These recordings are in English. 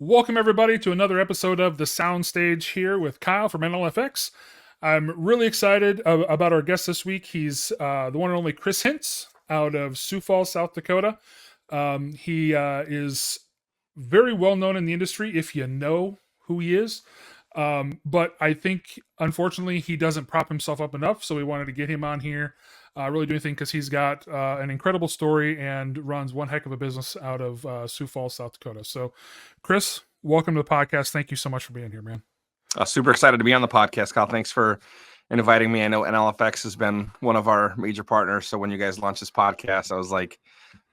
Welcome, everybody, to another episode of The Soundstage here with Kyle from NLFX. I'm really excited about our guest this week. He's the one and only Chris Hintz out of Sioux Falls, South Dakota. He is very well known in the industry if you know who he is. But I think, unfortunately, he doesn't prop himself up enough. So we wanted to get him on here, really do anything because he's got an incredible story and runs one heck of a business out of Sioux Falls, South Dakota. So, Chris, welcome to the podcast. Thank you so much for being here, man. Super excited to be on the podcast, Kyle. Thanks for inviting me. I know NLFX has been one of our major partners. So when you guys launched this podcast, I was like,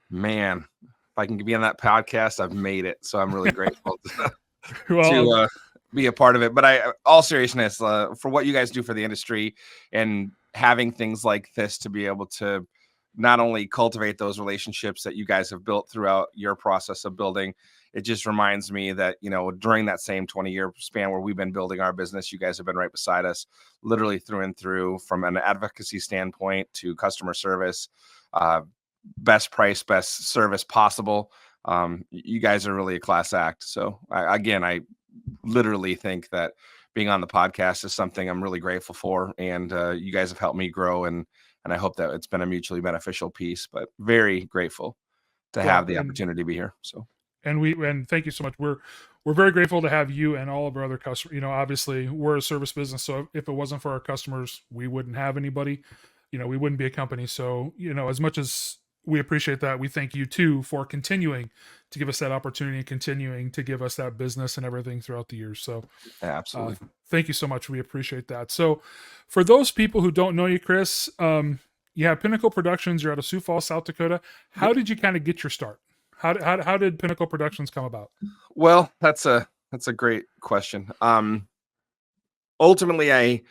man, if I can be on that podcast, I've made it. So I'm really grateful to be a part of it. But all seriousness, for what you guys do for the industry and having things like this to be able to not only cultivate those relationships that you guys have built throughout your process of building, it just reminds me that, during that same 20-year span where we've been building our business, you guys have been right beside us, literally through and through, from an advocacy standpoint to customer service, best price, best service possible. You guys are really a class act. So I literally think that being on the podcast is something I'm really grateful for. And you guys have helped me grow. And I hope that it's been a mutually beneficial piece, but very grateful to have the opportunity to be here. So. And thank you so much. We're very grateful to have you and all of our other customers. Obviously we're a service business, so if it wasn't for our customers, we wouldn't have anybody. We wouldn't be a company. So as much as we appreciate that, we thank you too for continuing to give us that opportunity and continuing to give us that business and everything throughout the years. So absolutely, thank you so much. We appreciate that. So for those people who don't know you, Chris, you have Pinnacle Productions. You're out of Sioux Falls, South Dakota. How did you kind of get your start? How did Pinnacle Productions come about? Well, that's a great question. Ultimately,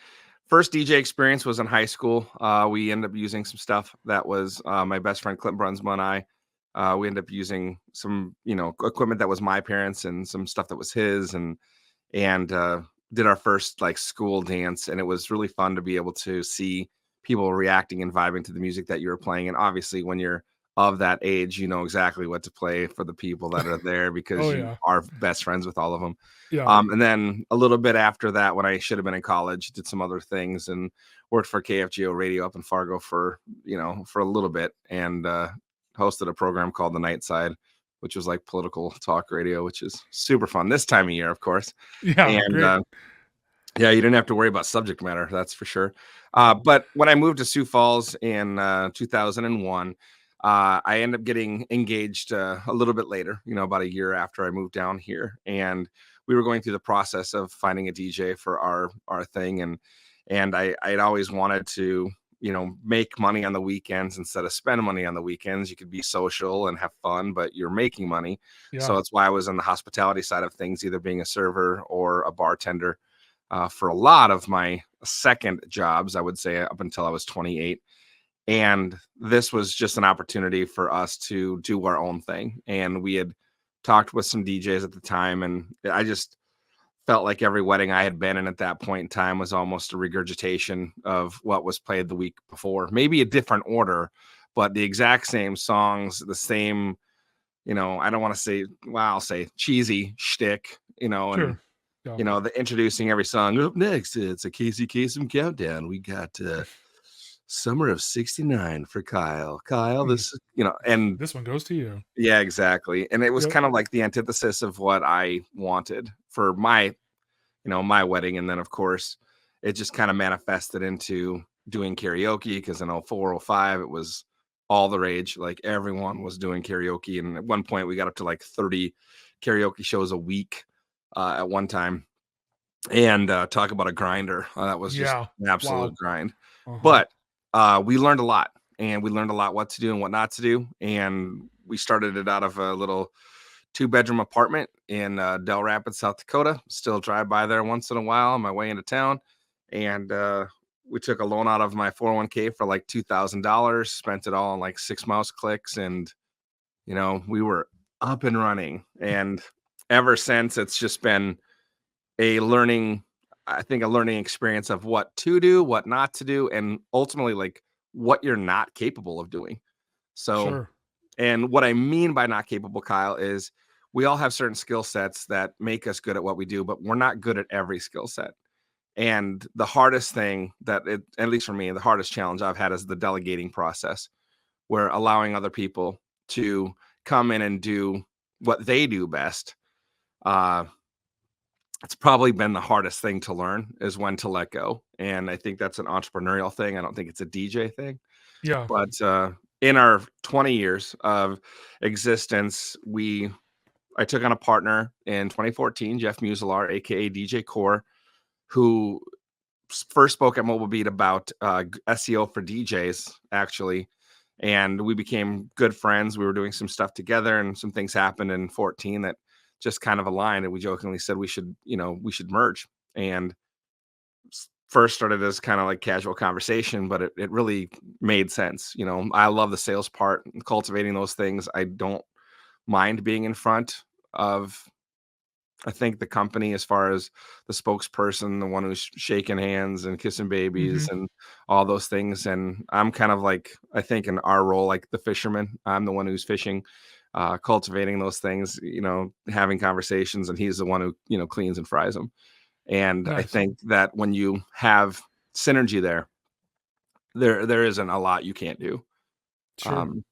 first DJ experience was in high school. We ended up using some stuff that was my best friend Clint Brunsma and I. We ended up using some equipment that was my parents and some stuff that was his, and did our first school dance, and it was really fun to be able to see people reacting and vibing to the music that you were playing. And obviously, when you're of that age, you know exactly what to play for the people that are there because you are best friends with all of them. Yeah. And then a little bit after that, when I should have been in college, did some other things and worked for KFGO Radio up in Fargo for a little bit, and hosted a program called The Night Side, which was like political talk radio, which is super fun this time of year, of course. Yeah. And you didn't have to worry about subject matter, that's for sure. But when I moved to Sioux Falls in 2001, I ended up getting engaged a little bit later, about a year after I moved down here, and we were going through the process of finding a DJ for our thing. And I'd always wanted to, make money on the weekends instead of spending money on the weekends. You could be social and have fun, but you're making money. Yeah. So that's why I was in the hospitality side of things, either being a server or a bartender, for a lot of my second jobs, I would say, up until I was 28. And this was just an opportunity for us to do our own thing. And we had talked with some DJs at the time, and I just felt like every wedding I had been in at that point in time was almost a regurgitation of what was played the week before. Maybe a different order, but the exact same songs, the same, I don't want to say, I'll say cheesy shtick, and sure. The introducing every song. Up next, it's a Casey Kasem countdown. We got Summer of '69 for Kyle. This, and this one goes to you. Yeah, exactly. And it was kind of like the antithesis of what I wanted for my, my wedding. And then, of course, it just kind of manifested into doing karaoke, because in 04, 05, it was all the rage. Like, everyone was doing karaoke. And at one point, we got up to 30 karaoke shows a week at one time. And talk about a grinder. That was just an absolute grind. Uh-huh. But we learned a lot, and we learned a lot what to do and what not to do. And we started it out of a little 2-bedroom apartment in Del Rapids, South Dakota. Still drive by there once in a while on my way into town. And we took a loan out of my 401k for $2,000, spent it all on 6 mouse clicks. And, we were up and running. And ever since, it's just been a learning experience of what to do, what not to do, and ultimately what you're not capable of doing. So, sure. And what I mean by not capable, Kyle, is we all have certain skill sets that make us good at what we do, but we're not good at every skill set. And the hardest thing at least for me, the hardest challenge I've had is the delegating process, where allowing other people to come in and do what they do best. Uh, it's probably been the hardest thing to learn is when to let go. And I think that's an entrepreneurial thing. I don't think it's a DJ thing. Yeah. But in our 20 years of existence, I took on a partner in 2014, Jeff Muselar, aka DJ Core, who first spoke at Mobile Beat about SEO for DJs, actually. And we became good friends. We were doing some stuff together, and some things happened in 14 that just kind of aligned. And we jokingly said we should merge. And first started as kind of like casual conversation, but it really made sense. I love the sales part, cultivating those things. I don't mind being in front of, I think, the company as far as the spokesperson, the one who's shaking hands and kissing babies Mm-hmm. and all those things. And I'm kind of like, I think in our role, like the fisherman, I'm the one who's fishing, cultivating those things, having conversations, and he's the one who, cleans and fries them. And I Nice. think that when you have synergy there isn't a lot you can't do. Sure. Um,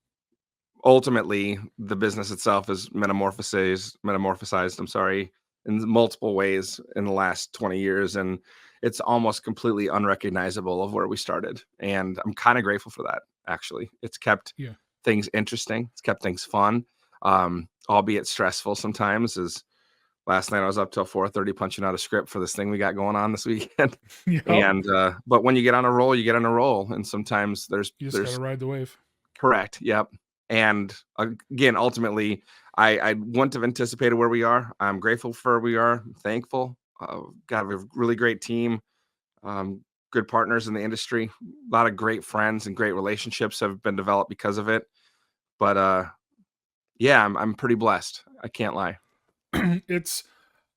Ultimately, the business itself is metamorphosized, I'm sorry, in multiple ways in the last 20 years, and it's almost completely unrecognizable of where we started. And I'm kind of grateful for that, actually. It's kept Yeah. things interesting. It's kept things fun, albeit stressful sometimes. As last night I was up till 4:30 punching out a script for this thing we got going on this weekend. Yep. And but when you get on a roll, you get on a roll, and sometimes there's You just got to there's ride the wave. correct. Yep. And again, ultimately, I wouldn't have anticipated where we are. I'm grateful for where we are. Thankful. Got a really great team. Good partners in the industry. A lot of great friends and great relationships have been developed because of it. But yeah, I'm pretty blessed. I can't lie. It's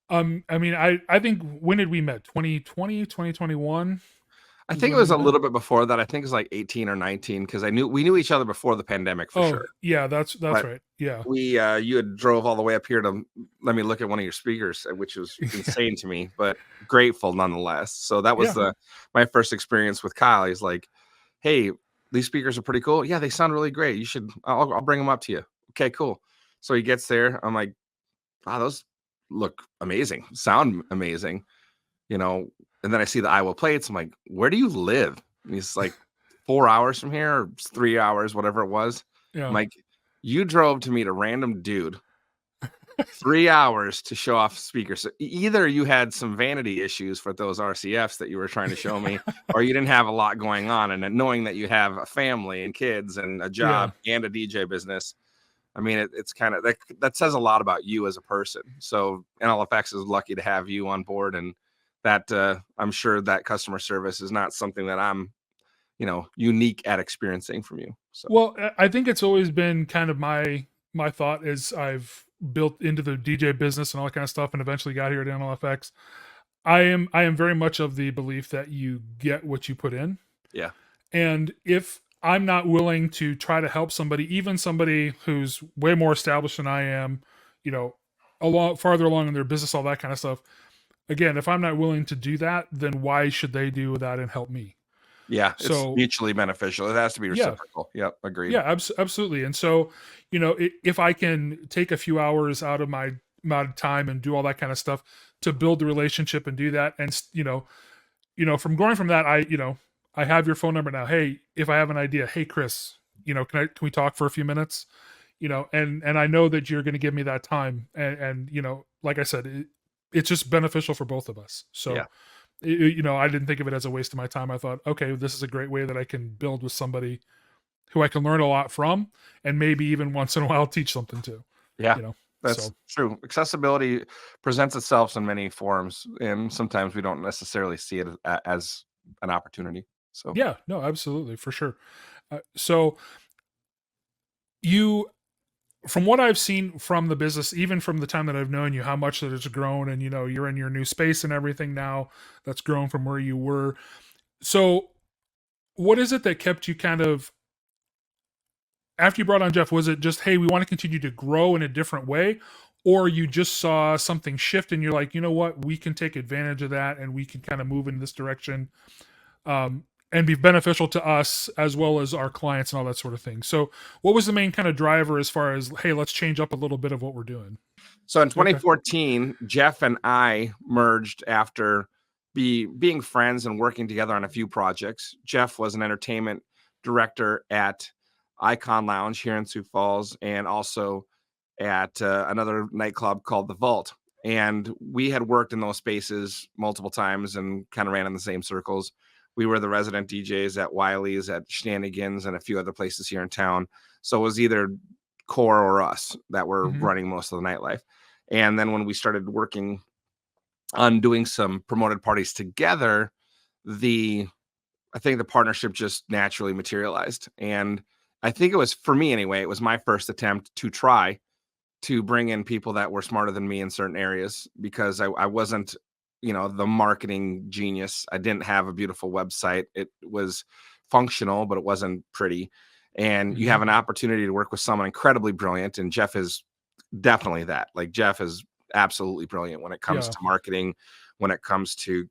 I mean, I think, when did we met? 2020, 2021 I is think it when was we a met. little bit before that. I think it was like 18 or 19 because we knew each other before the pandemic for Oh, sure. yeah, that's But right. Yeah. you had drove all the way up here to let me look at one of your speakers, which was insane to me, but grateful nonetheless. So that was Yeah. my first experience with Kyle. He's like, "Hey, these speakers are pretty cool. Yeah, they sound really great. You should. I'll bring them up to you." Okay, cool. So he gets there. I'm like, "Wow, those look amazing. Sound amazing." You know. And then I see the Iowa plates. I'm like, "Where do you live?" And he's like, 4 hours from here, or 3 hours, whatever it was. I'm Yeah. like, "You drove to meet a random dude 3 hours to show off speakers. So either you had some vanity issues for those RCFs that you were trying to show me, or you didn't have a lot going on. And then knowing that you have a family and kids and a Yeah. job and a DJ business, I mean, it's kind of that says a lot about you as a person. So NLFX is lucky to have you on board, and that I'm sure that customer service is not something that I'm, unique at experiencing from you. So Well, I think it's always been kind of my thought as I've built into the DJ business and all that kind of stuff, and eventually got here at NLFX. I am very much of the belief that you get what you put in. yeah, And if I'm not willing to try to help somebody, even somebody who's way more established than I am, you know, farther along in their business, all that kind of stuff. Again, if I'm not willing to do that, then why should they do that and help me? yeah, it's So mutually beneficial. It has to be yeah, reciprocal. Yep, agreed. yeah, absolutely. And so, if I can take a few hours out of my time and do all that kind of stuff to build the relationship and do that, and from going from that, I have your phone number now. Hey, if I have an idea, hey Chris, can we talk for a few minutes? And I know that you're going to give me that time, and like I said, it's just beneficial for both of us. Yeah. So I didn't think of it as a waste of my time. I thought, okay, this is a great way that I can build with somebody who I can learn a lot from, and maybe even once in a while teach something to. Yeah, You know, that's so true. Accessibility presents itself in many forms, and sometimes we don't necessarily see it as an opportunity. So, yeah, no, absolutely, for sure. So you from what I've seen from the business, even from the time that I've known you, how much that it's grown, and you're in your new space and everything now that's grown from where you were. So, what is it that kept you kind of after you brought on Jeff? Was it just, hey, we want to continue to grow in a different way, or you just saw something shift and you're like, you know what, we can take advantage of that and we can kind of move in this direction, and be beneficial to us as well as our clients and all that sort of thing. So, what was the main kind of driver as far as, hey, let's change up a little bit of what we're doing? So in Okay. 2014, Jeff and I merged after being friends and working together on a few projects. Jeff was an entertainment director at Icon Lounge here in Sioux Falls, and also at another nightclub called The Vault. And we had worked in those spaces multiple times and kind of ran in the same circles. We were the resident DJs at Wiley's, at Shenanigans, and a few other places here in town. So it was either Core or us that were Mm-hmm. running most of the nightlife. And then when we started working on doing some promoted parties together, the I think the partnership just naturally materialized. And I think it was, for me anyway, it was my first attempt to try to bring in people that were smarter than me in certain areas, because I wasn't, the marketing genius. I didn't have a beautiful website. It was functional, but it wasn't pretty. And you Mm-hmm. have an opportunity to work with someone incredibly brilliant. And Jeff is definitely that. Like, Jeff is absolutely brilliant when it comes Yeah. to marketing, when it comes to,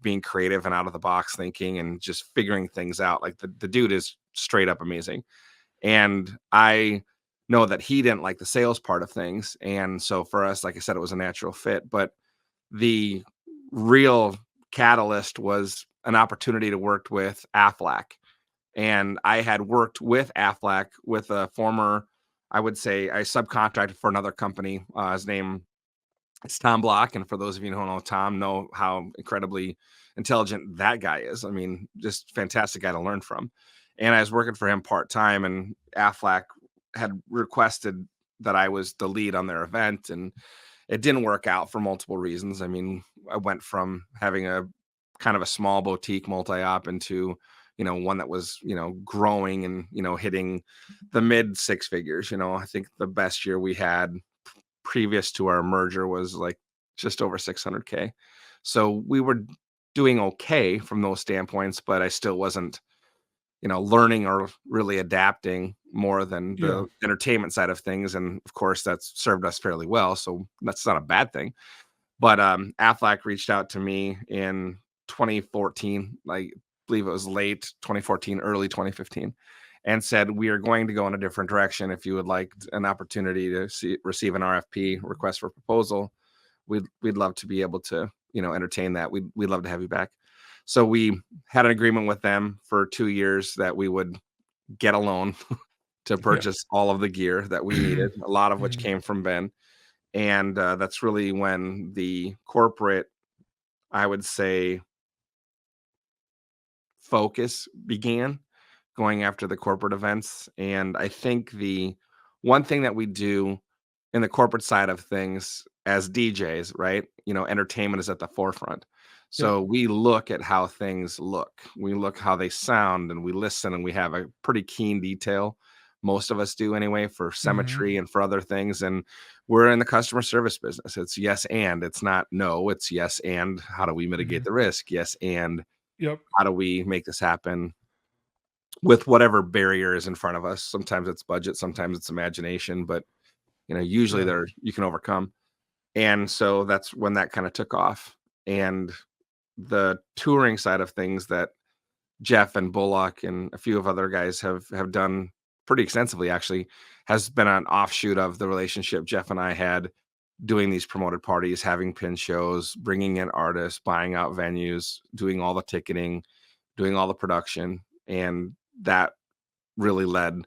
being creative and out of the box thinking and just figuring things out. Like, the dude is straight up amazing. And I know that he didn't like the sales part of things. And so for us, like I said, it was a natural fit. But the real catalyst was an opportunity to work with Aflac. And I had worked with Aflac with a former, I would say, I subcontracted for another company. His name is Tom Block. And for those of you who know Tom, know how incredibly intelligent that guy is. I mean, just fantastic guy to learn from. And I was working for him part time, and Aflac had requested that I was the lead on their event, and it didn't work out for multiple reasons. I mean, I went from having a kind of a small boutique multi-op into, one that was, growing and, hitting the mid six figures. I think the best year we had previous to our merger was like just over 600K. So we were doing okay from those standpoints, but I still wasn't, learning or really adapting more than Yeah. the entertainment side of things. And of course, that's served us fairly well. So that's not a bad thing. But Aflac reached out to me in 2014, I believe it was late 2014, early 2015, and said, we are going to go in a different direction. If you would like an opportunity to receive an RFP, request for proposal, we'd love to be able to, entertain that. We'd love to have you back. So we had an agreement with them for 2 years that we would get a loan to Yeah. purchase all of the gear that we needed, a lot of which Mhm. came from Ben. And that's really when the corporate, I would say, focus began, going after the corporate events. And I think the one thing that we do in the corporate side of things as DJs, right? Entertainment is at the forefront. Yep. So we look at how things look. We look how they sound, and we listen, and we have a pretty keen detail. Most of us do anyway, for Mm-hmm. symmetry and for other things. And we're in the customer service business. It's yes and, it's not no, it's yes and. How do we Mm-hmm. mitigate the risk? Yes and, Yep. how do we make this happen with whatever barrier is in front of us? Sometimes it's budget, sometimes it's imagination, but usually Yeah. there you can overcome. And so that's when that kind of took off. And the touring side of things that Jeff and Bullock and a few of other guys have done pretty extensively, actually, has been an offshoot of the relationship Jeff and I had doing these promoted parties, having pin shows, bringing in artists, buying out venues, doing all the ticketing, doing all the production. And that really led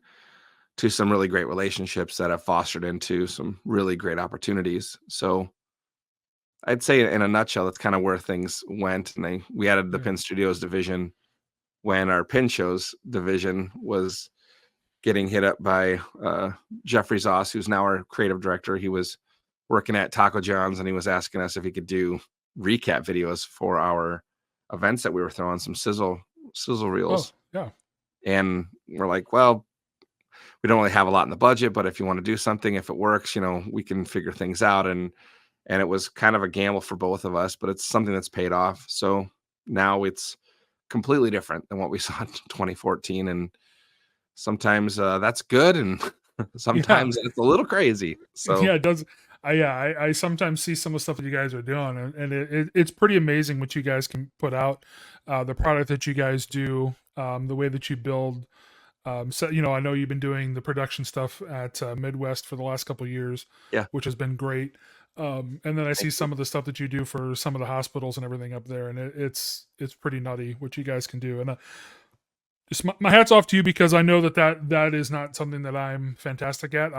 to some really great relationships that have fostered into some really great opportunities. So I'd say in a nutshell, that's kind of where things went. And we added the Yeah. Pin Studios division when our Pin Shows division was getting hit up by Jeffrey Zoss, who's now our creative director. He was working at Taco John's, and he was asking us if he could do recap videos for our events that we were throwing, some sizzle Oh, reels. yeah. And we're like, well, we don't really have a lot in the budget, but if you want to do something, if it works, we can figure things out. And it was kind of a gamble for both of us, but it's something that's paid off. So now it's completely different than what we saw in 2014. And sometimes that's good, and Yeah. sometimes it's a little crazy. So Yeah. It does. I sometimes see some of the stuff that you guys are doing, and it's pretty amazing what you guys can put out, the product that you guys do, the way that you build. So I know you've been doing the production stuff at Midwest for the last couple of years, Yeah, which has been great. And then I see thank you. some of the stuff that you do for some of the hospitals and everything up there, and it's pretty nutty what you guys can do. And just my hats off to you, because I know that is not something that I'm fantastic at.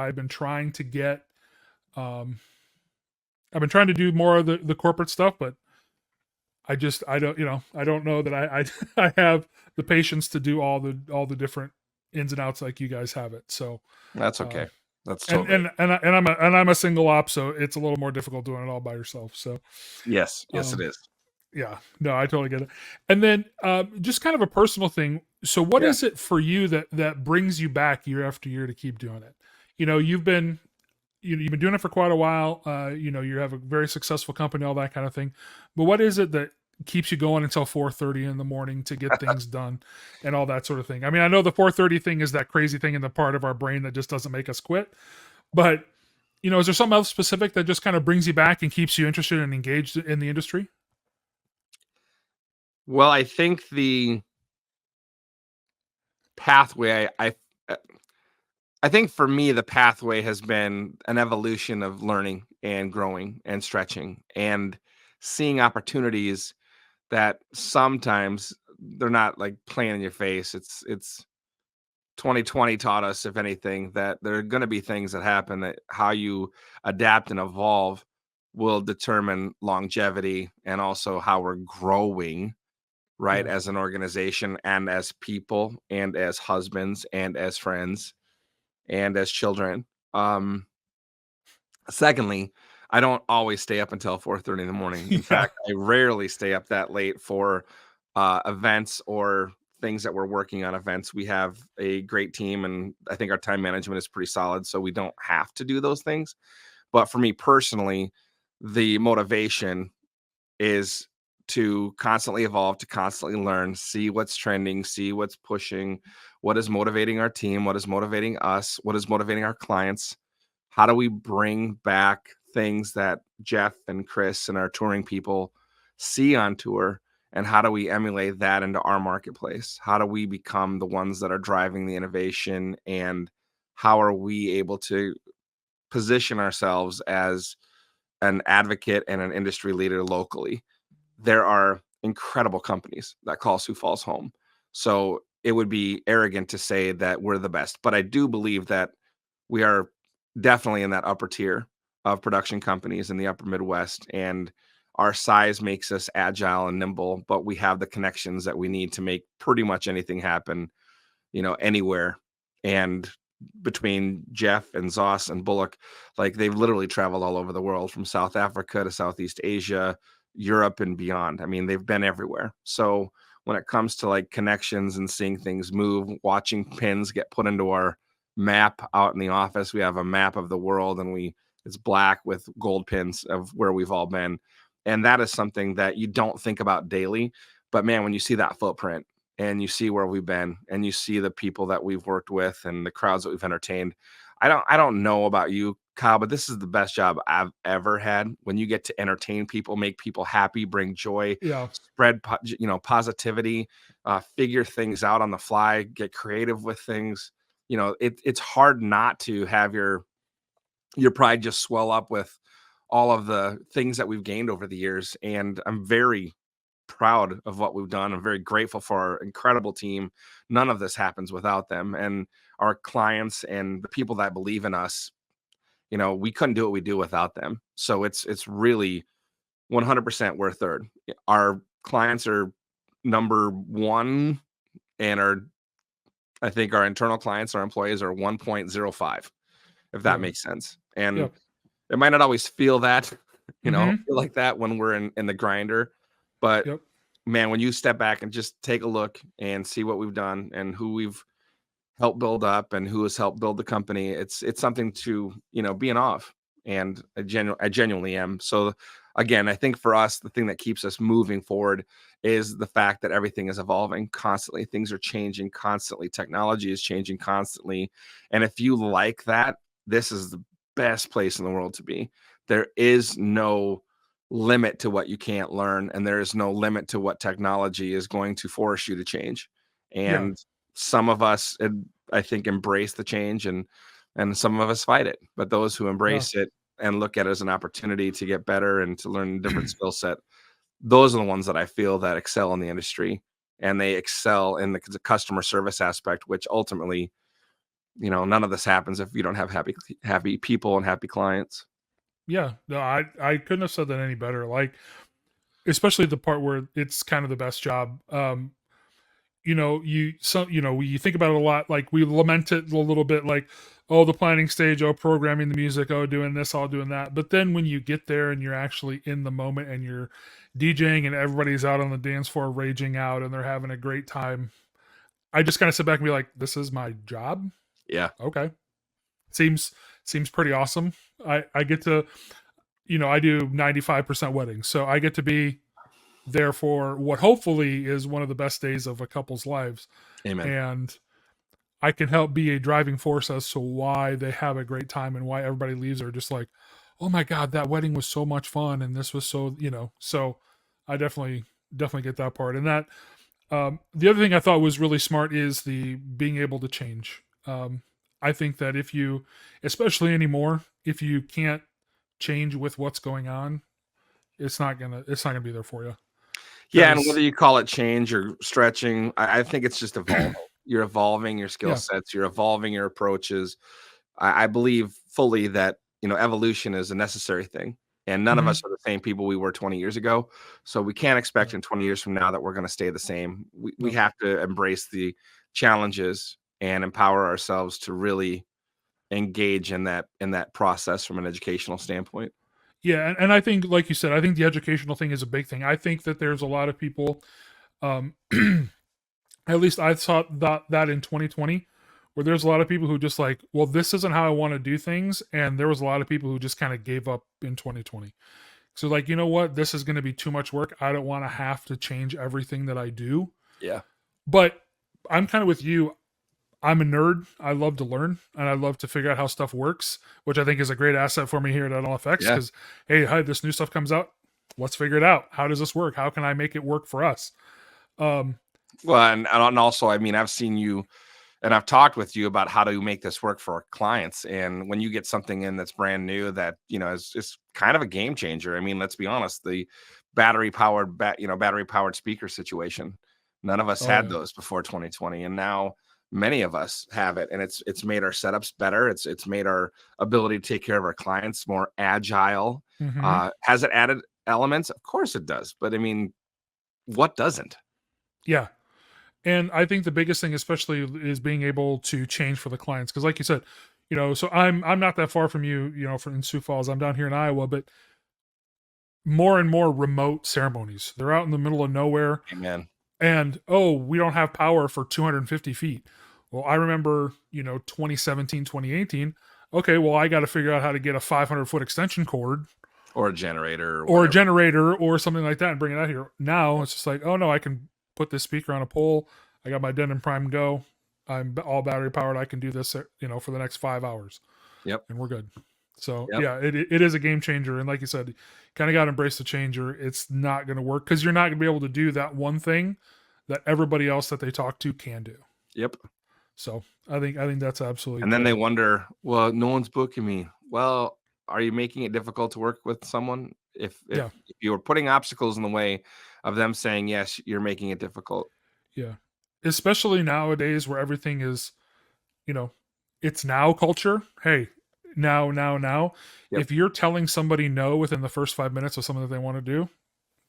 Um, I've been trying to do more of the corporate stuff, but I don't I don't know that I have the patience to do all the different ins and outs like you guys have it. So That's um, okay. That's and totally I'm a single op, so it's a little more difficult doing it all by yourself. So yes, yes, it um, is. yeah, no, I totally get it. And then just kind of a personal thing. So what Yeah. is it for you that brings you back year after year to keep doing it? You've been you've been doing it for quite a while. You have a very successful company, all that kind of thing. But what is it that keeps you going until 4:30 in the morning to get things done and all that sort of thing? I mean, I know the 4:30 thing is that crazy thing in the part of our brain that just doesn't make us quit. But is there something else specific that just kind of brings you back and keeps you interested and engaged in the industry? Well, I think the pathway uh, I think for me the pathway has been an evolution of learning and growing and stretching and seeing opportunities that sometimes they're not like playing in your face. It's 2020 taught us, if anything, that there are going to be things that happen that how you adapt and evolve will determine longevity and also how we're growing, right, Yeah. as an organization and as people and as husbands and as friends and as children. Um, Secondly, I don't always stay up until 4:30 in the morning. In Yeah. fact, I rarely stay up that late for events or things that we're working on events. We have a great team, and I think our time management is pretty solid, so we don't have to do those things. But for me personally, the motivation is to constantly evolve, to constantly learn, see what's trending, see what's pushing, what is motivating our team, what is motivating us, what is motivating our clients. How do we bring back things that Jeff and Chris and our touring people see on tour? And how do we emulate that into our marketplace? How do we become the ones that are driving the innovation? And how are we able to position ourselves as an advocate and an industry leader locally? There are incredible companies that call Sioux Falls home. So it would be arrogant to say that we're the best, but I do believe that we are definitely in that upper tier of production companies in the upper Midwest. And our size makes us agile and nimble, but we have the connections that we need to make pretty much anything happen, anywhere. And between Jeff and Zoss and Bullock, like they've literally traveled all over the world from South Africa to Southeast Asia, Europe and beyond. I mean, they've been everywhere. So when it comes to like connections and seeing things move, watching pins get put into our map out in the office, we have a map of the world and it's black with gold pins of where we've all been. And that is something that you don't think about daily. But man, when you see that footprint and you see where we've been and you see the people that we've worked with and the crowds that we've entertained, I don't know about you, Kyle, but this is the best job I've ever had when you get to entertain people, make people happy, bring joy, Yeah. spread positivity, figure things out on the fly, get creative with things. It's hard not to have your pride just swell up with all of the things that we've gained over the years. And I'm very proud of what we've done. I'm very grateful for our incredible team. None of this happens without them and our clients and the people that believe in us. We couldn't do what we do without them. So it's really 100% we're third. Our clients are number one, and I think our internal clients, our employees are 1.05, if that Yeah. makes sense. And Yep. it might not always feel that, Mm-hmm. feel like that when we're in the grinder, but Yep. man, when you step back and just take a look and see what we've done and who we've helped build up and who has helped build the company, it's something to, be in awe of. And I genuinely am. So again, I think for us, the thing that keeps us moving forward is the fact that everything is evolving constantly. Things are changing constantly. Technology is changing constantly. And if you like that, this is the best place in the world to be. There is no limit to what you can't learn, and there is no limit to what technology is going to force you to change. Yeah. And some of us, I think, embrace the change, and some of us fight it. But those who Yeah. embrace it and look at it as an opportunity to get better and to learn a different skill set, those are the ones that I feel that excel in the industry, and they excel in the customer service aspect, which ultimately, none of this happens if you don't have happy people and happy clients. Yeah. No, I couldn't have said that any better. Like, especially the part where it's kind of the best job. You think about it a lot, like we lament it a little bit, like, oh, the planning stage, oh, programming the music, oh, doing this, all doing that. But then when you get there and you're actually in the moment and you're DJing and everybody's out on the dance floor raging out and they're having a great time, I just kind of sit back and be like, this is my job. Yeah. Okay. Seems pretty awesome. I get to, I do 95% weddings, so I get to be there for what hopefully is one of the best days of a couple's lives. Amen. And I can help be a driving force as to why they have a great time and why everybody leaves are just like, oh my God, that wedding was so much fun. And this was so, so I definitely get that part. And that, the other thing I thought was really smart is the being able to change. I think that if you, especially anymore, if you can't change with what's going on, it's not gonna be there for you. Yeah, and Because whether you call it change or stretching, I think it's just evolving. You're evolving your skill yeah, sets, you're evolving your approaches. I believe fully that, evolution is a necessary thing. And none of hmm us are the same people we were 20 years ago. So we can't expect in 20 years from now that we're going to stay the same. We no, have to embrace the challenges and empower ourselves to really engage in that process from an educational standpoint. yeah, and I think, like you said, I think the educational thing is a big thing. I think that there's a lot of people, um, at least I saw that in 2020, where there's a lot of people who just like, well, this isn't how I want to do things, and there was a lot of people who just kind of gave up in 2020. So like, you know what, this is going to be too much work. I don't want to have to change everything that I do. Yeah. But I'm kind of with you. I'm a nerd. I love to learn and I love to figure out how stuff works, which I think is a great asset for me here at NLFX. Yeah. Because, hey, hi, this new stuff comes out. Let's figure it out. How does this work? How can I make it work for us? Um, Well, and also, I mean, I've seen you and I've talked with you about how to make this work for our clients. And when you get something in that's brand new, that is kind of a game changer. I mean, let's be honest, the battery powered speaker situation. None of us oh had yeah, those before 2020, and now many of us have it, and it's made our setups better. It's made our ability to take care of our clients more agile. hmm Has it added elements? Of course it does, but I mean, what doesn't? yeah. And I think the biggest thing, especially, is being able to change for the clients. Because, like you said, so I'm not that far from you. From in Sioux Falls, I'm down here in Iowa, but more and more remote ceremonies. They're out in the middle of nowhere, Amen. and oh, we don't have power for 250 feet. Well, I remember, 2017, 2018. Okay, well, I got to figure out how to get a 500-foot extension cord Or a generator or or a whatever. generator or something like that and bring it out here. Now it's just like, oh no, I can put this speaker on a pole. I got my Denon Prime Go. I'm all battery powered. I can do this, for the next 5 hours, Yep. and we're good. So Yep. yeah, it is a game changer. And like you said, kind of got to embrace the changer. It's not going to work because you're not going to be able to do that one thing that everybody else that they talk to can do. Yep. So I think that's absolutely And then they great. wonder, well, no one's booking me. Well, are you making it difficult to work with someone? Yeah, If you're putting obstacles in the way of them saying yes, you're making it difficult. yeah. Especially nowadays where everything is, you know, it's now culture. Hey, now, now, now. Yep. If you're telling somebody no within the first 5 minutes of something that they want to do,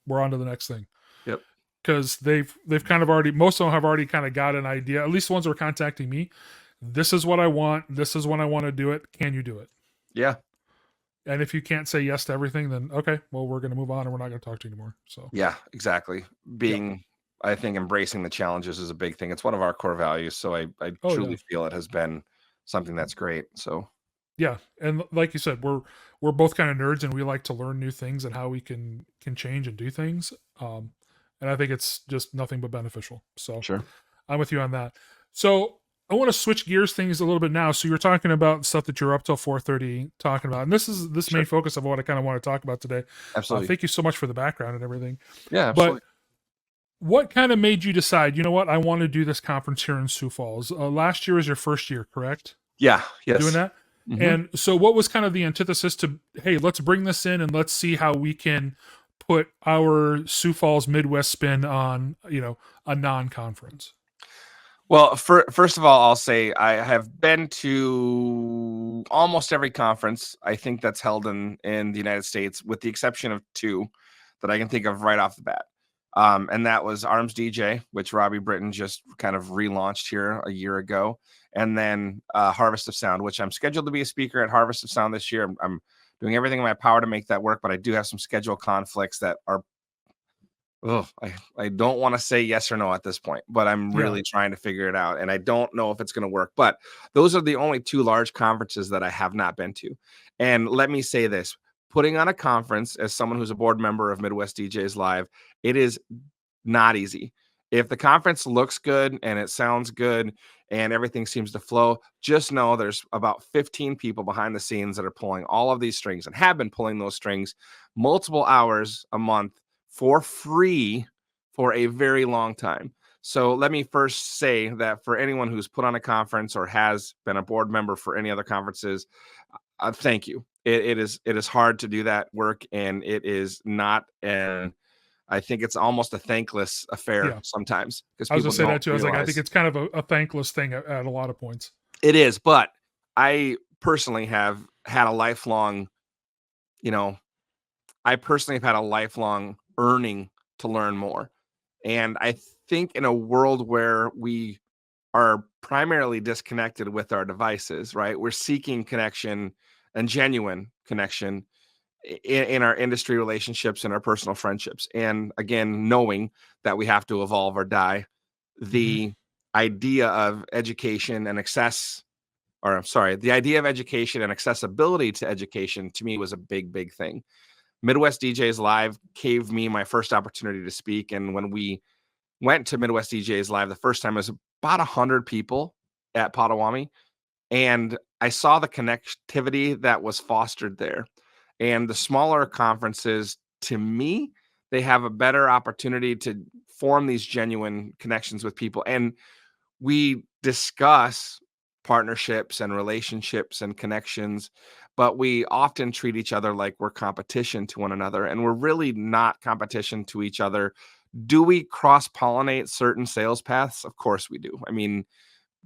we're on to the next thing. Yep. Because they've kind of already, most of them have already kind of got an idea. At least the ones who are contacting me. This is what I want. This is when I want to do it. Can you do it? Yeah. And if you can't say yes to everything, then okay, well, we're going to move on and we're not going to talk to you anymore. So Yeah, exactly. yeah. I think embracing the challenges is a big thing. It's one of our core values. So I Oh yeah. truly feel it has been something that's great. So Yeah. And like you said, we're both kind of nerds and we like to learn new things and how we can change and do things. And I think it's just nothing but beneficial. So sure. I'm with you on that. So I want to switch gears things a little bit now. So you're talking about stuff that you're up till 4:30 talking about, and this is this main Sure. focus of what I kind of want to talk about today. Absolutely. Thank you so much for the background and everything. Yeah, But absolutely. what kind of made you decide? You know what? I want to do this conference here in Sioux Falls. Last year was your first year, correct? Yeah. Doing Yes. that. Hmm. And so, what was kind of the antithesis to, hey, let's bring this in and let's see how we can put our Sioux Falls Midwest spin on, a non-conference. Well, first of all, I'll say I have been to almost every conference I think that's held in the United States, with the exception of two that I can think of right off the bat. And that was Arms DJ, which Robbie Britton just kind of relaunched here a year ago, and then Harvest of Sound, which I'm scheduled to be a speaker at Harvest of Sound this year. I'm doing everything in my power to make that work, but I do have some schedule conflicts that are. Oh, I don't want to say yes or no at this point, but I'm Yeah. really trying to figure it out. And I don't know if it's going to work. But those are the only two large conferences that I have not been to. And let me say this, putting on a conference as someone who's a board member of Midwest DJs Live, it is not easy. If the conference looks good and it sounds good and everything seems to flow, just know there's about 15 people behind the scenes that are pulling all of these strings and have been pulling those strings multiple hours a month for free for a very long time. So let me first say that for anyone who's put on a conference or has been a board member for any other conferences, thank you. It is hard to do that work, and it is not an. I think it's almost a thankless affair Yeah. sometimes because I was people gonna say don't that too. I was like, I think realize it's kind of a thankless thing at a lot of points. it is. But I personally have had a lifelong, you know, I personally have had a lifelong earning to learn more. And I think in a world where we are primarily disconnected with our devices, right? We're seeking connection and genuine connection in our industry relationships and our personal friendships. And again, knowing that we have to evolve or die, Hmm. the idea of education and access, or I'm sorry, the idea of education and accessibility to education to me was a big, big thing. Midwest DJs Live gave me my first opportunity to speak. And when we went to Midwest DJs Live the first time, it was about 100 people at Potawatomi. And I saw the connectivity that was fostered there. And the smaller conferences, to me, they have a better opportunity to form these genuine connections with people. And we discuss partnerships and relationships and connections, but we often treat each other like we're competition to one another. And we're really not competition to each other. Do we cross pollinate certain sales paths? Of course we do. I mean,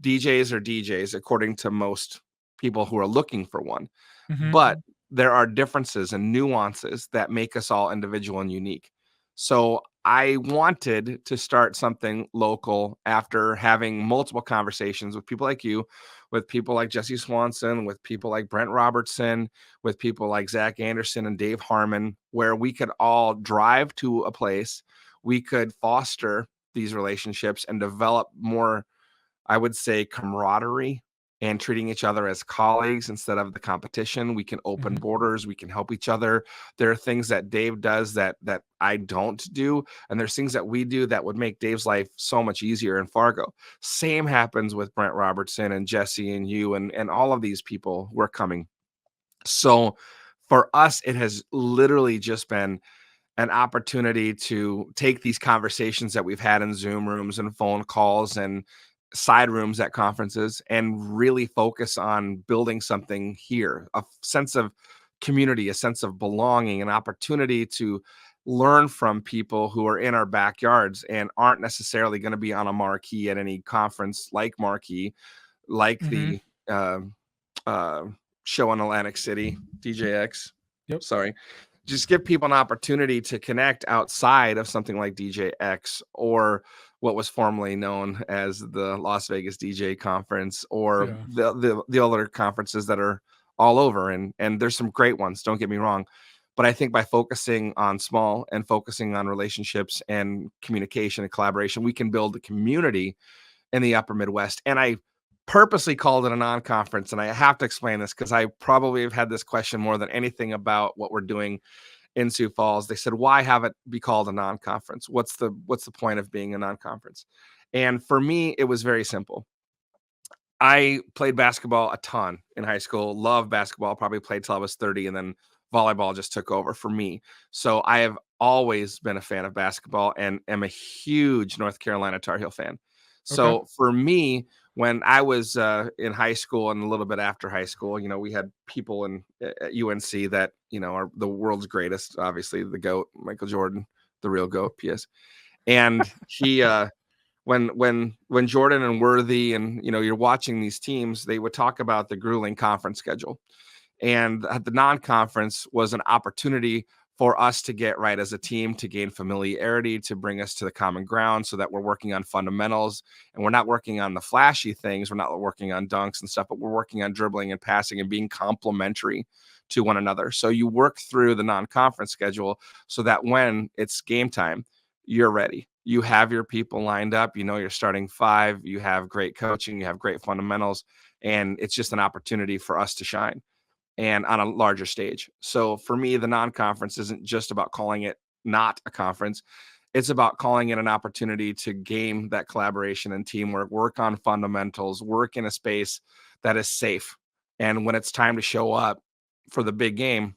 DJs are DJs according to most people who are looking for one. Hmm. But there are differences and nuances that make us all individual and unique. So I wanted to start something local after having multiple conversations with people like you, with people like Jesse Swanson, with people like Brent Robertson, with people like Zach Anderson and Dave Harmon, where we could all drive to a place, we could foster these relationships and develop more, I would say, camaraderie and treating each other as colleagues instead of the competition. We can open Hmm. borders, we can help each other. There are things that Dave does that I don't do, and there's things that we do that would make Dave's life so much easier in Fargo. Same happens with Brent Robertson and Jesse and you and all of these people who are coming. So for us, it has literally just been an opportunity to take these conversations that we've had in Zoom rooms and phone calls and side rooms at conferences and really focus on building something here, a sense of community, a sense of belonging, an opportunity to learn from people who are in our backyards and aren't necessarily going to be on a marquee at any conference like Marquee, like Hmm. the uh, uh, show in Atlantic City, DJX. Yep. Sorry, just give people an opportunity to connect outside of something like DJX or what was formerly known as the Las Vegas DJ conference or Yeah. the other conferences that are all over. And there's some great ones, don't get me wrong. But I think by focusing on small and focusing on relationships and communication and collaboration, we can build a community in the upper Midwest. And I purposely called it a non-conference. And I have to explain this because I probably have had this question more than anything about what we're doing in Sioux Falls. They said, why have it be called a non-conference? What's the point of being a non-conference? And for me, it was very simple. I played basketball a ton in high school. Loved basketball. Probably played till I was 30, and then volleyball just took over for me. So I have always been a fan of basketball and am a huge North Carolina Tar Heel fan. Okay. So for me, when I was in high school and a little bit after high school, we had people at UNC that are the world's greatest. Obviously, the GOAT, Michael Jordan, the real GOAT. P.S. And he when Jordan and Worthy and you're watching these teams, they would talk about the grueling conference schedule. And the non-conference was an opportunity for us to get right as a team, to gain familiarity, to bring us to the common ground so that we're working on fundamentals and we're not working on the flashy things. We're not working on dunks and stuff, but we're working on dribbling and passing and being complementary to one another. So you work through the non-conference schedule so that when it's game time, you're ready. You have your people lined up, you're starting five, you have great coaching, you have great fundamentals, and it's just an opportunity for us to shine and on a larger stage. So for me, the non-conference isn't just about calling it not a conference. It's about calling it an opportunity to game that collaboration and teamwork, work on fundamentals, work in a space that is safe. And when it's time to show up for the big game,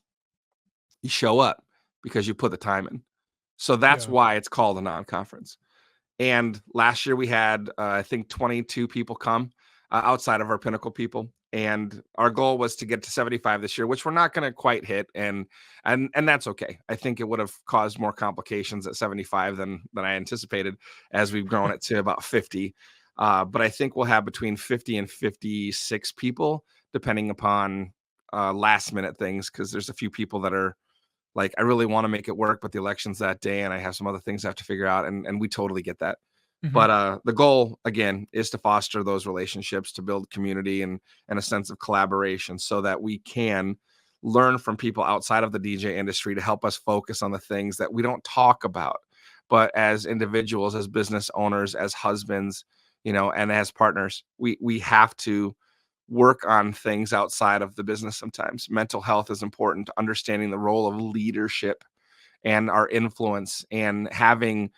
you show up because you put the time in. So that's Yeah. why it's called a non-conference. And last year we had, I think, 22 people come outside of our Pinnacle people. And our goal was to get to 75 this year, which we're not going to quite hit. And that's okay. I think it would have caused more complications at 75 than I anticipated as we've grown it to about 50. But I think we'll have between 50 and 56 people, depending upon last minute things, because there's a few people that are like, I really want to make it work, but the election's that day and I have some other things I have to figure out. And we totally get that. Hmm. But the goal, again, is to foster those relationships, to build community and a sense of collaboration so that we can learn from people outside of the DJ industry to help us focus on the things that we don't talk about. But as individuals, as business owners, as husbands, and as partners, we have to work on things outside of the business sometimes. Mental health is important, understanding the role of leadership and our influence, and having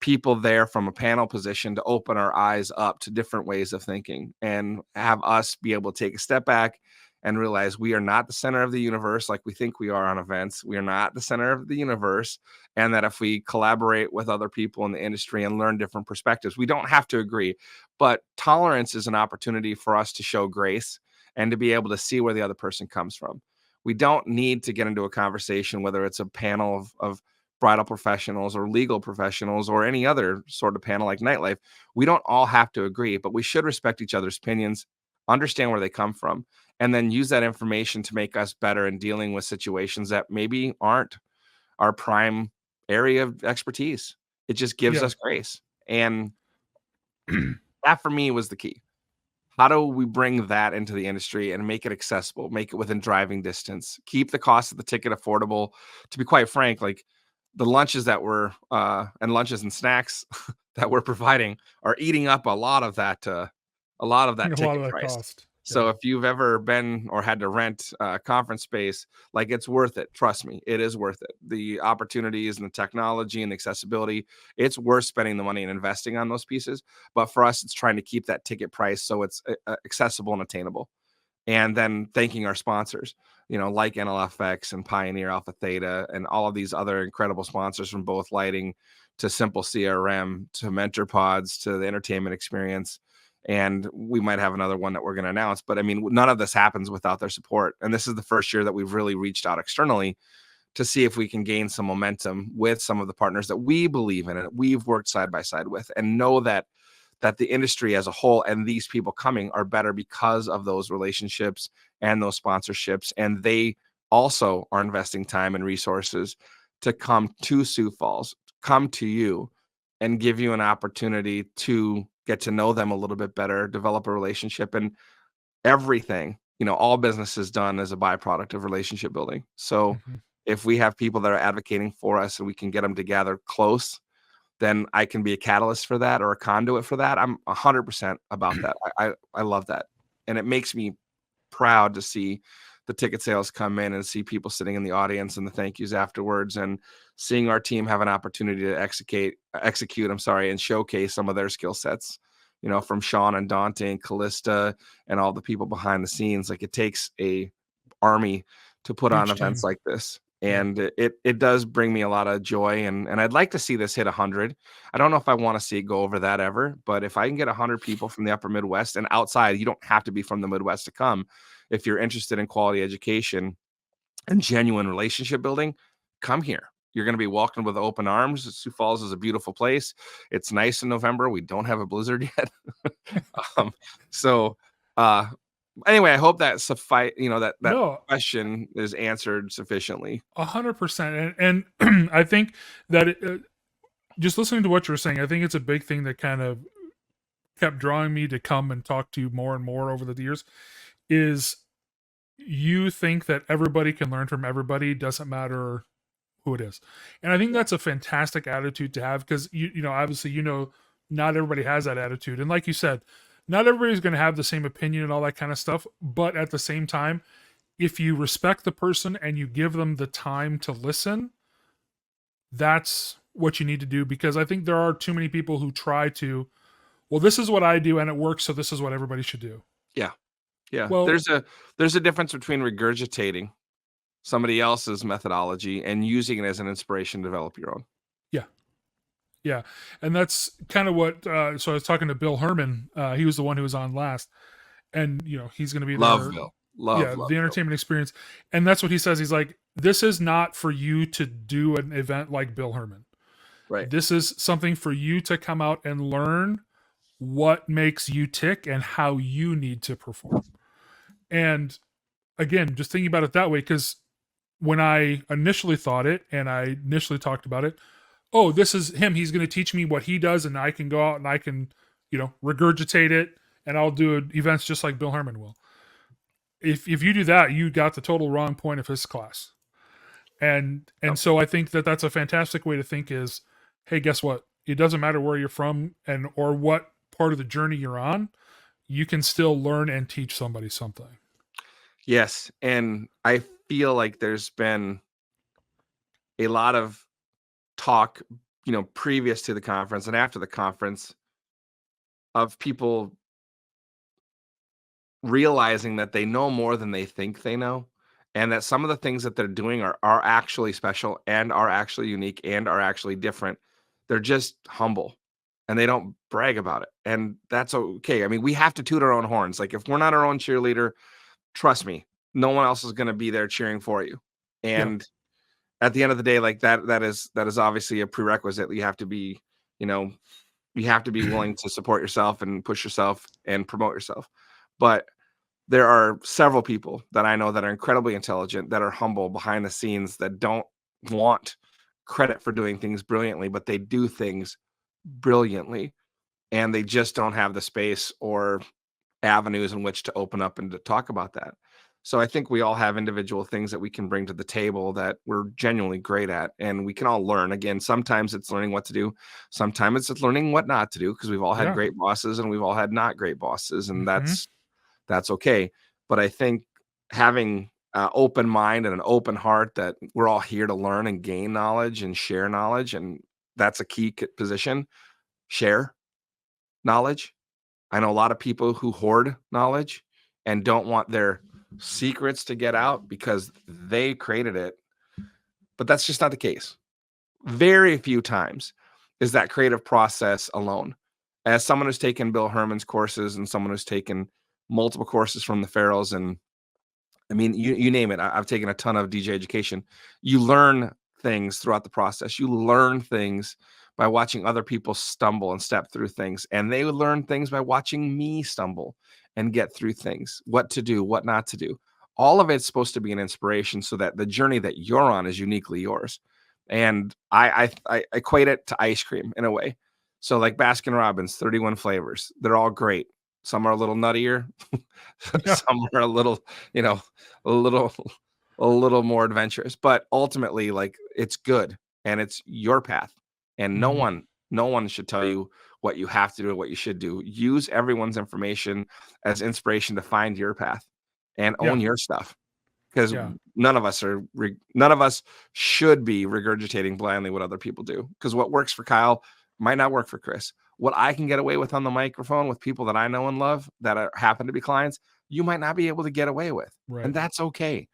people there from a panel position to open our eyes up to different ways of thinking and have us be able to take a step back and realize we are not the center of the universe like we think we are on events. We are not the center of the universe. And that if we collaborate with other people in the industry and learn different perspectives, we don't have to agree, but tolerance is an opportunity for us to show grace and to be able to see where the other person comes from. We don't need to get into a conversation, whether it's a panel of bridal professionals or legal professionals or any other sort of panel like nightlife. We don't all have to agree, but we should respect each other's opinions, understand where they come from, and then use that information to make us better in dealing with situations that maybe aren't our prime area of expertise. It just gives Yeah. us grace. And that for me was the key. How do we bring that into the industry and make it accessible, make it within driving distance, keep the cost of the ticket affordable? To be quite frank, like the lunches that we're and lunches and snacks that we're providing are eating up a lot of that A lot of ticket that price. cost. So Yeah. if you've ever been or had to rent a conference space, like, it's worth it. Trust me, it is worth it. The opportunities and the technology and the accessibility, it's worth spending the money and investing on those pieces. But for us, it's trying to keep that ticket price so it's accessible and attainable. And then thanking our sponsors, like NLFX and Pioneer Alpha Theta and all of these other incredible sponsors, from both lighting to Simple CRM to Mentor Pods to the entertainment experience. And we might have another one that we're going to announce, but I mean, none of this happens without their support. And this is the first year that we've really reached out externally to see if we can gain some momentum with some of the partners that we believe in and we've worked side by side with, and know that the industry as a whole and these people coming are better because of those relationships and those sponsorships. And they also are investing time and resources to come to Sioux Falls, come to you, and give you an opportunity to get to know them a little bit better, develop a relationship. And everything, all business is done as a byproduct of relationship building. So Hmm. if we have people that are advocating for us and we can get them together close, then I can be a catalyst for that or a conduit for that. I'm 100% about that. I love that. And it makes me proud to see the ticket sales come in and see people sitting in the audience and the thank yous afterwards, and seeing our team have an opportunity to execute, I'm sorry, and showcase some of their skill sets. from Sean and Dante and Callista and all the people behind the scenes. Like, it takes a army to put on Huge events team. like this. Yeah. And it does bring me a lot of joy, and I'd like to see this hit 100. I don't know if I want to see it go over that ever, but if I can get 100 people from the upper Midwest and outside, you don't have to be from the Midwest to come. If you're interested in quality education and genuine relationship building, come here. You're going to be welcomed with open arms. Sioux Falls is a beautiful place. It's nice in November. We don't have a blizzard yet. So anyway, I hope that that No, question is answered sufficiently. 100%. And I think that just listening to what you're saying, I think it's a big thing that kind of kept drawing me to come and talk to you more and more over the years is you think that everybody can learn from everybody, doesn't matter who it is. And I think that's a fantastic attitude to have, because obviously not everybody has that attitude. And like you said, not everybody's going to have the same opinion and all that kind of stuff, but at the same time, if you respect the person and you give them the time to listen, that's what you need to do. Because I think there are too many people who try to, well, this is what I do and it works, so this is what everybody should do. Yeah. Well, There's a difference between regurgitating somebody else's methodology and using it as an inspiration to develop your own. yeah. And that's kind of what, so I was talking to Bill Herman. He was the one who was on last. And, he's going to be Love there. Bill. Yeah, Love the Bill. entertainment experience. And that's what he says. He's like, this is not for you to do an event like Bill Herman. Right. This is something for you to come out and learn what makes you tick and how you need to perform. And again, just thinking about it that way, because when I initially thought it and I initially talked about it, oh, this is him. He's going to teach me what he does, and I can go out and I can, regurgitate it, and I'll do events just like Bill Herman will. If you do that, you got the total wrong point of his class. And so I think that that's a fantastic way to think is, hey, guess what? It doesn't matter where you're from and or what part of the journey you're on. You can still learn and teach somebody something. Yes, and I feel like there's been a lot of talk, previous to the conference and after the conference, of people realizing that they know more than they think they know, and that some of the things that they're doing are actually special and are actually unique and are actually different. They're just humble and they don't brag about it. And that's okay. I mean, we have to toot our own horns. Like, if we're not our own cheerleader, trust me, no one else is going to be there cheering for you. And at the end of the day, like that is obviously a prerequisite. You have to be, you have to be willing to support yourself and push yourself and promote yourself. But there are several people that I know that are incredibly intelligent, that are humble behind the scenes, that don't want credit for doing things brilliantly, but they do things brilliantly, and they just don't have the space or avenues in which to open up and to talk about that. So I think we all have individual things that we can bring to the table that we're genuinely great at, and we can all learn. Again, sometimes it's learning what to do. Sometimes it's learning what not to do, because we've all had great bosses and we've all had not great bosses, and that's okay. But I think having an open mind and an open heart, that we're all here to learn and gain knowledge and share knowledge, and that's a key position. Share knowledge. I know a lot of people who hoard knowledge and don't want their secrets to get out because they created it. But that's just not the case. Very few times is that creative process alone. As someone who's taken Bill Herman's courses and someone who's taken multiple courses from the Farrells, and I mean, you name it. I've taken a ton of DJ education. You learn things throughout the process. You learn things by watching other people stumble and step through things. And they learn things by watching me stumble and get through things, what to do, what not to do. All of it's supposed to be an inspiration so that the journey that you're on is uniquely yours. And I equate it to ice cream in a way. So like Baskin Robbins, 31 flavors. They're all great. Some are a little nuttier. Some are a little, a little more adventurous. But ultimately, like, it's good and it's your path. And no one should tell you what you have to do or what you should do. Use everyone's information as inspiration to find your path and own your stuff. Because none of us should be regurgitating blindly what other people do. Because what works for Kyle might not work for Chris. what I can get away with on the microphone with people that I know and love that happen to be clients, you might not be able to get away with. Right. And that's okay.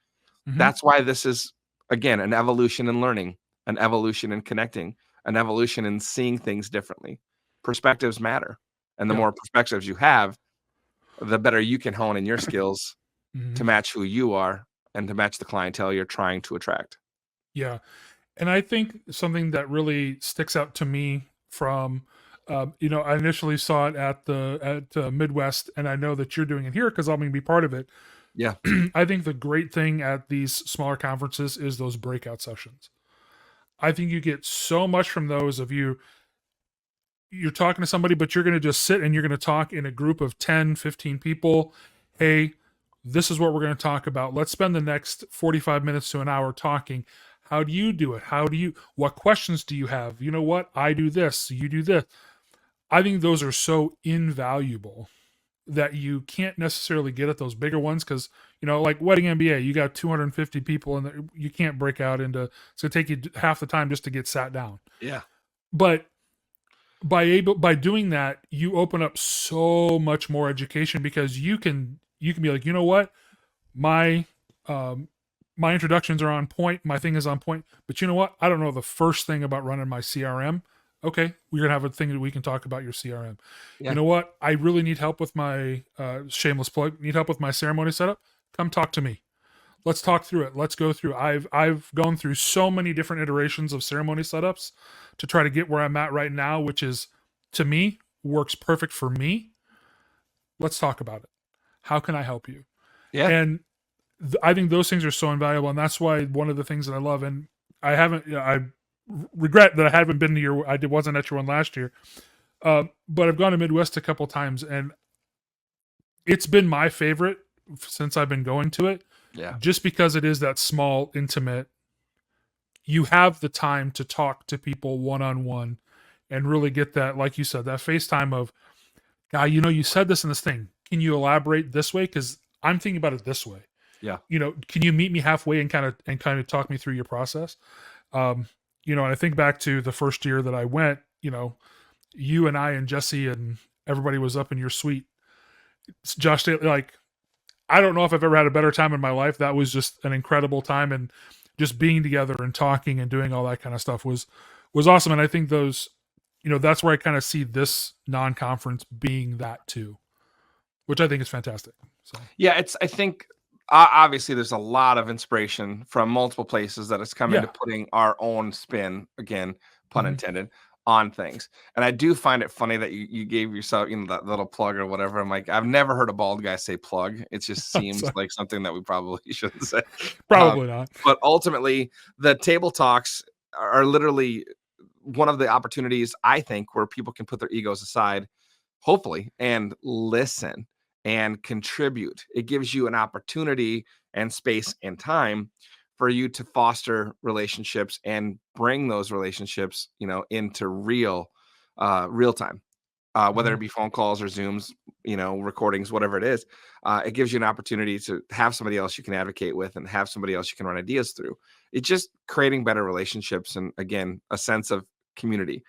Mhm. That's why this is, again, an evolution in learning, an evolution in connecting, an evolution in seeing things differently. Perspectives matter. And the Yeah. more perspectives you have, the better you can hone in your skills to Mhm. match who you are and to match the clientele you're trying to attract. Yeah. And I think something that really sticks out to me from, I initially saw it at Midwest, and I know that you're doing it here because I'm going to be part of it. Yeah. I think the great thing at these smaller conferences is those breakout sessions. I think you get so much from those of you're talking to somebody, but you're going to just sit and you're going to talk in a group of 10, 15 people. Hey, this is what we're going to talk about. Let's spend the next 45 minutes to an hour talking. How do you do it? What questions do you have? You know what? I do this. You do this. I think those are so invaluable that you can't necessarily get at those bigger ones because, like Wedding MBA, you got 250 people and you can't break out into, it's going to take you half the time just to get sat down. Yeah. But by doing that, you open up so much more education because you can be like, you know what, my um my introductions are on point, my thing is on point, but you know what, I don't know the first thing about running my CRM. Okay, we're gonna have a thing that we can talk about your CRM. You Yeah. know what, I really need help with my shameless plug, need help with my ceremony setup. Come talk to me. Let's talk through it. Let's go through. I've gone through so many different iterations of ceremony setups to try to get where I'm at right now, which is, to me, works perfect for me. Let's talk about it. How can I help you? Yeah. And I think those things are so invaluable, and that's why one of the things that I love. And I haven't. I regret that I haven't been to your. Wasn't at your one last year, but I've gone to Midwest a couple times, and it's been my favorite since I've been going to it. Yeah. Just because it is that small, intimate, you have the time to talk to people one on one and really get that, like you said, that FaceTime of, "Guy, you said this in this thing. Can you elaborate this way? Because I'm thinking about it this way. Yeah. Can you meet me halfway and kind of talk me through your process?" Um, and I think back to the first year that I went, you and I and Jesse and everybody was up in your suite. Josh, like, I don't know if I've ever had a better time in my life. That was just an incredible time, and just being together and talking and doing all that kind of stuff was awesome. And I think that's where I kind of see this non-conference being that too, which I think is fantastic. So Yeah. I think obviously there's a lot of inspiration from multiple places that has come into yeah, putting our own spin, again, pun hmm intended, on things. And I do find it funny that you gave yourself, that little plug or whatever. I'm like, I've never heard a bald guy say plug. It just seems so, like something that we probably shouldn't say. Um, probably not. but ultimately, the table talks are literally one of the opportunities, I think, where people can put their egos aside, hopefully, and listen and contribute. It gives you an opportunity and space and time for you to foster relationships and bring those relationships, into real time, whether hmm it be phone calls or Zooms, recordings, whatever it is. It gives you an opportunity to have somebody else you can advocate with and have somebody else you can run ideas through. It's just creating better relationships and, again, a sense of community.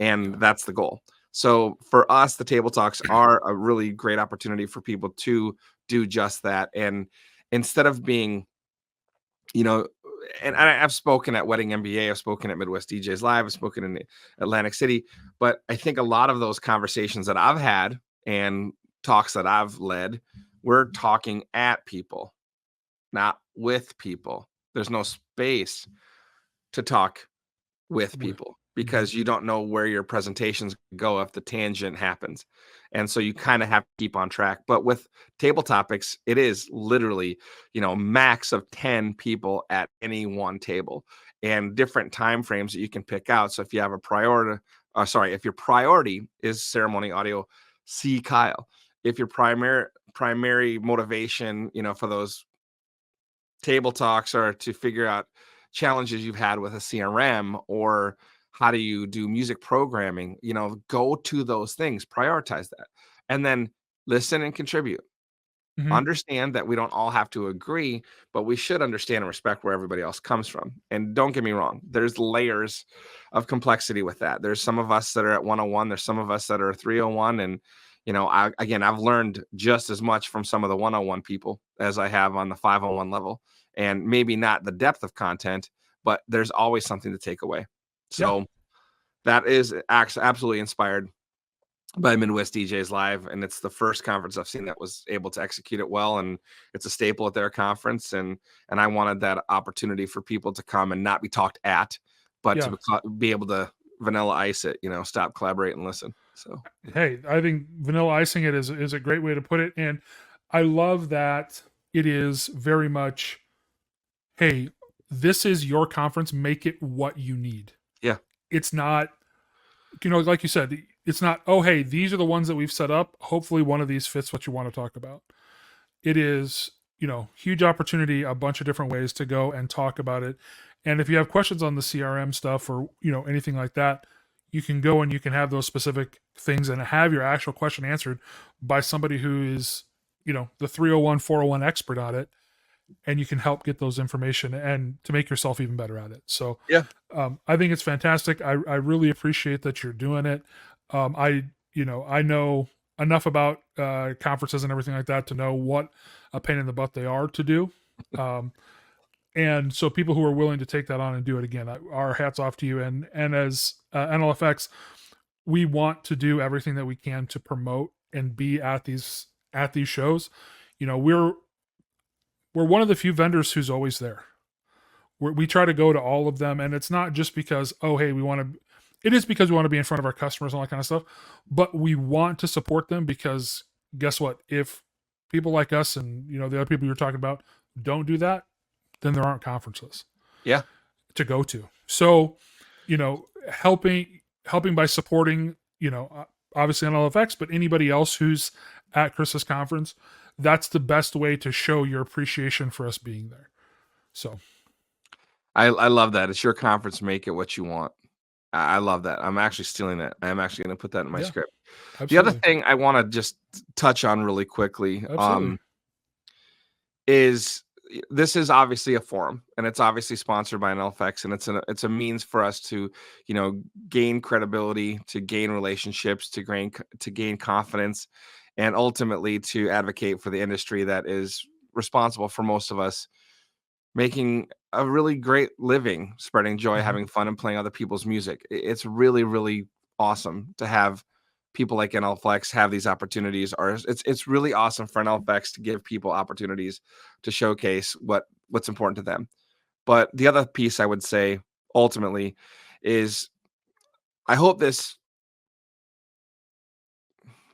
And Yeah. that's the goal. So for us, the table talks are a really great opportunity for people to do just that. And instead of being, you know, and I've spoken at Wedding MBA, I've spoken at Midwest DJs Live, I've spoken in Atlantic City, but I think a lot of those conversations that I've had and talks that I've led, we're talking at people, not with people. There's no space to talk with With people hmm because you don't know where your presentations go if the tangent happens. And so you kind of have to keep on track. But with table topics, it is literally, max of 10 people at any one table and different time frames that you can pick out. So if you have if your priority is ceremony audio, see Kyle. If your primary motivation, for those table talks are to figure out challenges you've had with a CRM or how do you do music programming, go to those things, prioritize that, and then listen and contribute. Mhm. Understand that we don't all have to agree, but we should understand and respect where everybody else comes from. And don't get me wrong, there's layers of complexity with that. There's some of us that are at 101, there's some of us that are 301. And, I've learned just as much from some of the 101 people as I have on the 501 level. And maybe not the depth of content, but there's always something to take away. Yeah. So that is absolutely inspired by Midwest DJs Live, and it's the first conference I've seen that was able to execute it well, and it's a staple at their conference, and I wanted that opportunity for people to come and not be talked at, but Yeah. to be able to vanilla ice it, stop, collaborate, and listen. So Hey, I think vanilla icing it is a great way to put it, and I love that it is very much, hey, this is your conference, make it what you need. yeah, It's not, like you said, it's not, oh, hey, these are the ones that we've set up. Hopefully one of these fits what you want to talk about. It is, huge opportunity, a bunch of different ways to go and talk about it. And if you have questions on the CRM stuff or, anything like that, you can go and you can have those specific things and have your actual question answered by somebody who is, the 301, 401 expert on it. And you can help get those information and to make yourself even better at it. So yeah. I think it's fantastic. I really appreciate that you're doing it. I know enough about conferences and everything like that to know what a pain in the butt they are to do. Um, and so people who are willing to take that on and do it again, our hats off to you. And as NLFX, we want to do everything that we can to promote and be at these shows. We're one of the few vendors who's always there. We try to go to all of them, and it's not just because, oh, hey, we want to. It is because we want to be in front of our customers and all that kind of stuff, but we want to support them because guess what? If people like us and the other people you're talking about don't do that, then there aren't conferences Yeah. to go to. So, helping by supporting, obviously NLFX, but anybody else who's at Chris's conference, that's the best way to show your appreciation for us being there. So I love that. It's your conference. Make it what you want. I love that. I'm actually stealing that. I'm actually going to put that in my yeah, script. The other absolutely. thing I want to just touch on really quickly, Absolutely. is this is obviously a forum, and it's obviously sponsored by NLFX, and it's a means for us to gain credibility, to gain relationships, to gain confidence, and ultimately to advocate for the industry that is responsible for most of us making a really great living, spreading joy, Mhm. having fun, and playing other people's music. It's really, really awesome to have people like NLFlex have these opportunities. Or it's really awesome for NLFlex to give people opportunities to showcase what's important to them. But the other piece I would say ultimately is I hope this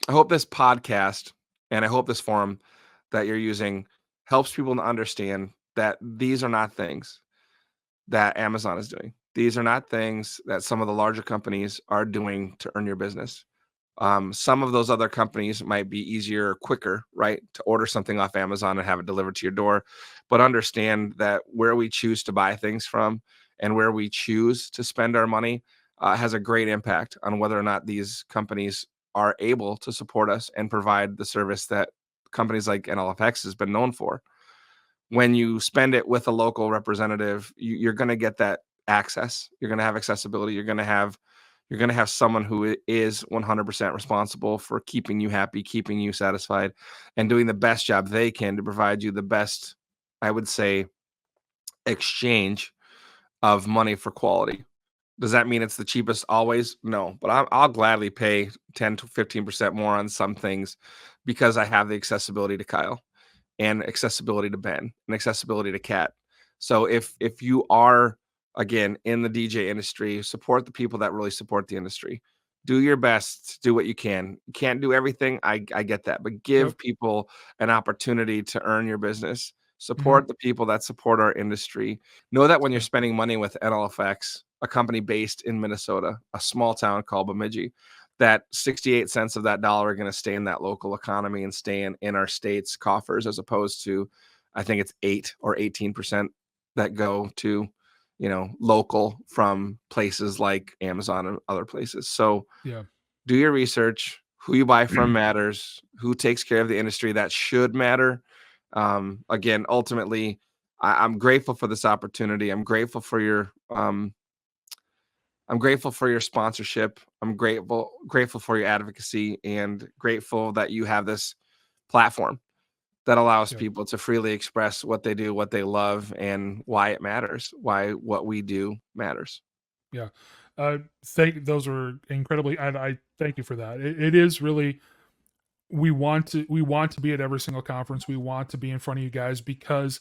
I hope this podcast and I hope this forum that you're using helps people to understand that these are not things that Amazon is doing. These are not things that some of the larger companies are doing to earn your business. Some of those other companies might be easier or quicker, right, to order something off Amazon and have it delivered to your door. But understand that where we choose to buy things from and where we choose to spend our money has a great impact on whether or not these companies are able to support us and provide the service that companies like NLFX has been known for. When you spend it with a local representative, you're going to get that access. You're going to have accessibility. You're going to have someone who is 100% responsible for keeping you happy, keeping you satisfied, and doing the best job they can to provide you the best, I would say, exchange of money for quality. Does that mean it's the cheapest always? No, but I'll gladly pay 10 to 15% more on some things because I have the accessibility to Kyle and accessibility to Ben and accessibility to Cat. So if you are again in the DJ industry, support the people that really support the industry. Do your best, do what you can. You can't do everything. I get that, but Yep. give people an opportunity to earn your business. Mhm. Support the people that support our industry. Know that when you're Yeah. spending money with NLFX, a company based in Minnesota, a small town called Bemidji, that 68 cents of that dollar are going to stay in that local economy and stay in our state's coffers, as opposed to, I think it's 8 or 18% that go to, local from places like Amazon and other places. So Yeah. do your research, Who you buy from matters. Who takes care of the industry, that should matter. Again, ultimately, I'm grateful for this opportunity. I'm grateful for your sponsorship. I'm grateful for your advocacy, and grateful that you have this platform that allows Yeah. people to freely express what they do, what they love, and why it matters, why what we do matters. Yeah. Those are incredibly, and I thank you for that. It is really, we want to be at every single conference. We want to be in front of you guys because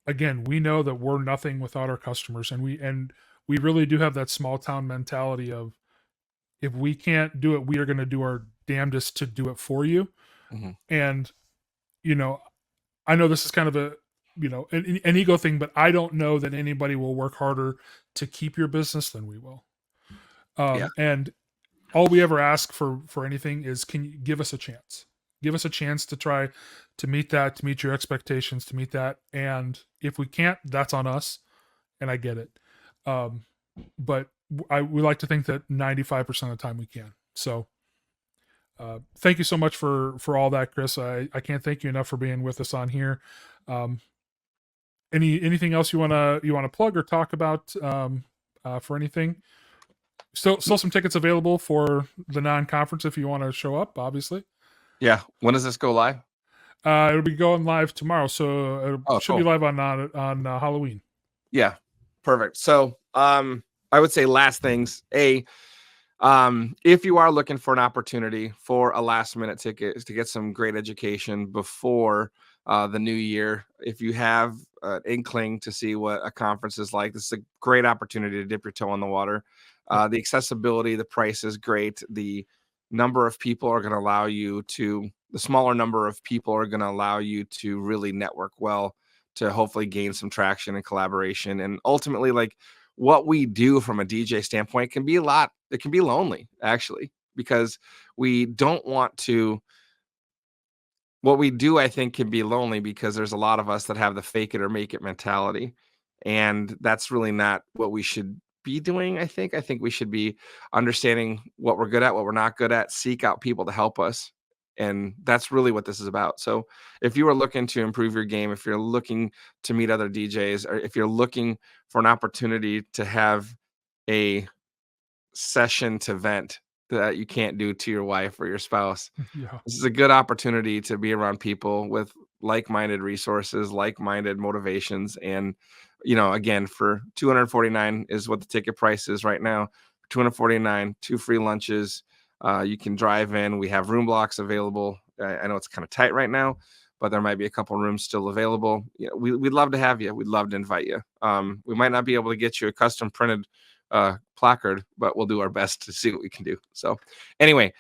again, we know that we're nothing without our customers, and we really do have that small town mentality of if we can't do it, we are going to do our damnedest to do it for you. Mhm. And you know, I know this is kind of a an ego thing, but I don't know that anybody will work harder to keep your business than we will. Yeah. And all we ever ask for anything is, can you give us a chance? Give us a chance to try to meet that, to meet your expectations, to meet that. And if we can't, that's on us. And I get it. Um, but we like to think that 95% of the time we can. So thank you so much for all that, Chris. I can't thank you enough for being with us on here. Um, anything else you wanna plug or talk about for anything? Still some tickets available for the non-conference if you want to show up. Obviously, Yeah. When does this go live? it'll be going live tomorrow, so it Oh, should be cool. live on Halloween. Yeah. Perfect. So, I would say last things. If you are looking for an opportunity for a last minute ticket to get some great education before the new year, if you have an inkling to see what a conference is like, this is a great opportunity to dip your toe in the water. Yep. The accessibility, the price is great. The number of people are going to allow you to, the smaller number of people are going to allow you to really network well, to hopefully gain some traction and collaboration. And ultimately, like, what we do from a DJ standpoint can be a lot. It can be lonely, actually, because we don't want to. What we do, I think, can be lonely because there's a lot of us that have the fake it or make it mentality. And that's really not what we should be doing. I think we should be understanding what we're good at, what we're not good at, seek out people to help us. And that's really what this is about. So if you are looking to improve your game, if you're looking to meet other DJs, or if you're looking for an opportunity to have a session to vent that you can't do to your wife or your spouse, Yeah. this is a good opportunity to be around people with like-minded resources, like-minded motivations, and again, for 249 is what the ticket price is right now. 249, two free lunches. You can drive in. We have room blocks available. I know it's kind of tight right now, but there might be a couple rooms still available. We'd love to have you. We'd love to invite you. We might not be able to get you a custom printed placard, but we'll do our best to see what we can do. So anyway,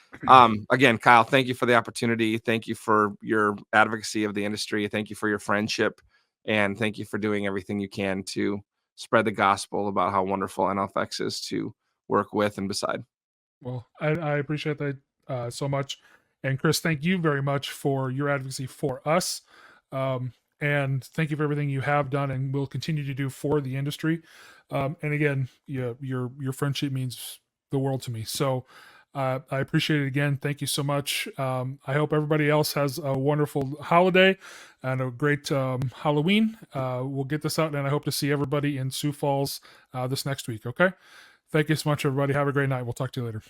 again, Kyle, thank you for the opportunity. Thank you for your advocacy of the industry. Thank you for your friendship, and thank you for doing everything you can to spread the gospel about how wonderful NLFX is to work with and beside. Well, I appreciate that so much. And Chris, thank you very much for your advocacy for us. And thank you for everything you have done and will continue to do for the industry. And again, your friendship means the world to me. So I appreciate it again. Thank you so much. I hope everybody else has a wonderful holiday and a great Halloween. We'll get this out, and I hope to see everybody in Sioux Falls this next week. Okay. Thank you so much, everybody. Have a great night. We'll talk to you later.